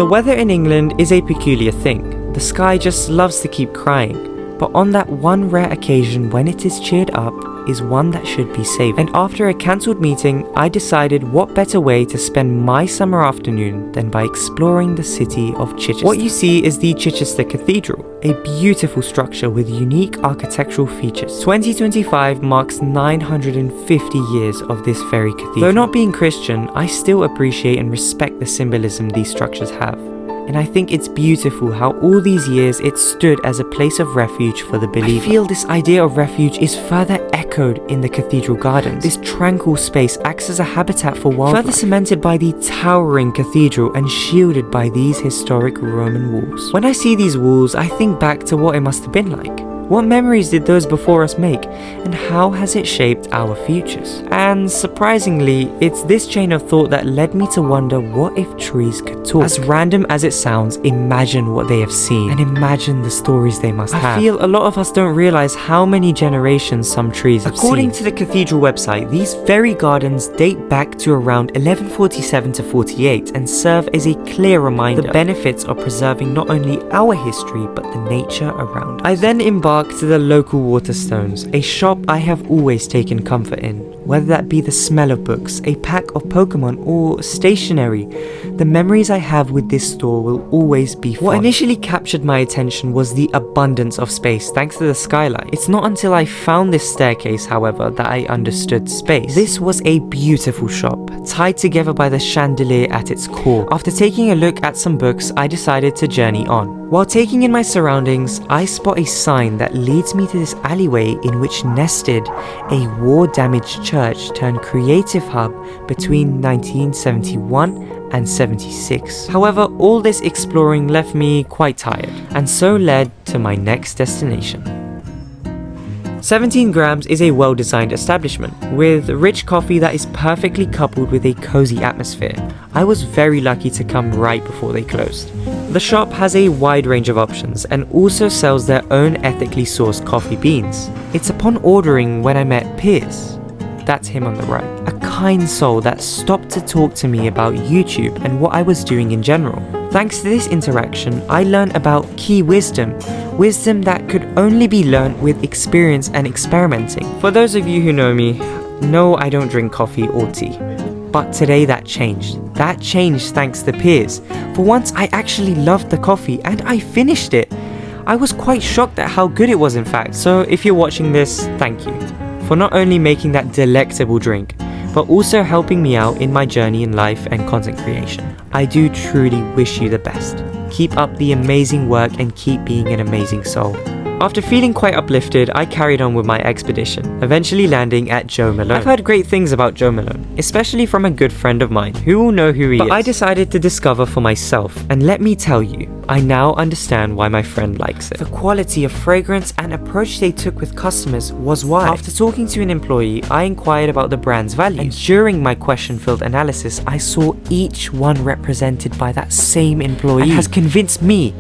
The weather in England is a peculiar thing. The sky just loves to keep crying. But on that one rare occasion when it is cheered up is one that should be saved. And after a cancelled meeting, I decided what better way to spend my summer afternoon than by exploring the city of Chichester. What you see is the Chichester Cathedral, a beautiful structure with unique architectural features. 2025 marks 950 years of this very cathedral. Though not being Christian, I still appreciate and respect the symbolism these structures have. And I think it's beautiful how all these years it stood as a place of refuge for the believer. I feel this idea of refuge is further echoed in the Cathedral Garden. This tranquil space acts as a habitat for wildlife, further cemented by the towering cathedral and shielded by these historic Roman walls. When I see these walls, I think back to what it must have been like. What memories did those before us make, and how has it shaped our futures? And surprisingly, it's this chain of thought that led me to wonder, what if trees could talk? As random as it sounds, imagine what they have seen, and imagine the stories they must have. I feel a lot of us don't realize how many generations some trees have seen. According to the cathedral website, these very gardens date back to around 1147 to 48 and serve as a clear reminder of the benefits of preserving not only our history but the nature around us. I then embarked to the local Waterstones, a shop I have always taken comfort in. Whether that be the smell of books, a pack of Pokemon, or stationery, the memories I have with this store will always be fond. What initially captured my attention was the abundance of space thanks to the skylight. It's not until I found this staircase, however, that I understood space. This was a beautiful shop, tied together by the chandelier at its core. After taking a look at some books, I decided to journey on. While taking in my surroundings, I spot a sign that leads me to this alleyway in which nested a war-damaged church turned creative hub between 1971 and 76. However, all this exploring left me quite tired, and so led to my next destination. 17 Grams is a well-designed establishment, with rich coffee that is perfectly coupled with a cozy atmosphere. I was very lucky to come right before they closed. The shop has a wide range of options and also sells their own ethically sourced coffee beans. It's upon ordering when I met Piers, that's him on the right, a kind soul that stopped to talk to me about YouTube and what I was doing in general. Thanks to this interaction, I learned about key wisdom that could only be learned with experience and experimenting. For those of you who know me, know I don't drink coffee or tea. But today that changed. That changed thanks to Piers. For once, I actually loved the coffee and I finished it. I was quite shocked at how good it was, in fact. So if you're watching this, thank you for not only making that delectable drink, but also helping me out in my journey in life and content creation. I do truly wish you the best. Keep up the amazing work and keep being an amazing soul. After feeling quite uplifted, I carried on with my expedition, eventually landing at Joe Malone. I've heard great things about Joe Malone, especially from a good friend of mine who will know who he is. But I decided to discover for myself, and let me tell you, I now understand why my friend likes it. The quality of fragrance and approach they took with customers was why. After talking to an employee, I inquired about the brand's values, and during my question-filled analysis, I saw each one represented by that same employee, and has convinced me,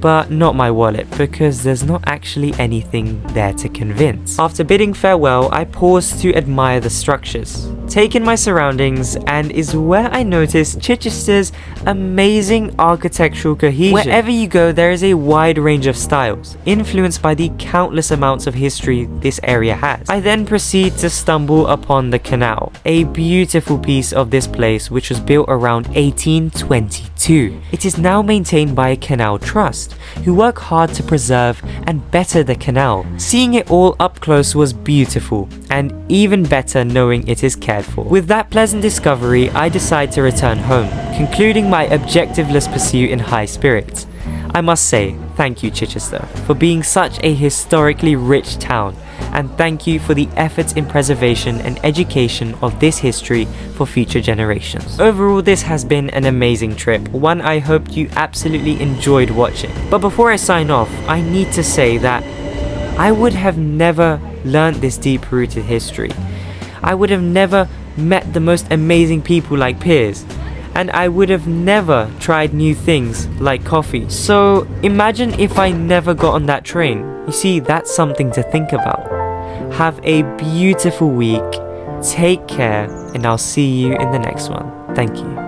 but not my wallet, because there's not actually anything there to convince. After bidding farewell, I paused to admire the structures, take in my surroundings, and is where I noticed Chichester's amazing architectural cohesion. Wherever you go, there is a wide range of styles, influenced by the countless amounts of history this area has. I then proceed to stumble upon the Canal, a beautiful piece of this place which was built around 1822. It is now maintained by a canal trust, who work hard to preserve and better the canal. Seeing it all up close was beautiful, and even better knowing it is cared for. With that pleasant discovery, I decide to return home, concluding my objectiveless pursuit in high spirits. I must say, thank you Chichester, for being such a historically rich town, and thank you for the efforts in preservation and education of this history for future generations. Overall, this has been an amazing trip, one I hoped you absolutely enjoyed watching. But before I sign off, I need to say that I would have never learned this deep-rooted history. I would have never met the most amazing people like Piers, and I would have never tried new things like coffee. So imagine if I never got on that train. You see, that's something to think about. Have a beautiful week, take care, and I'll see you in the next one. Thank you.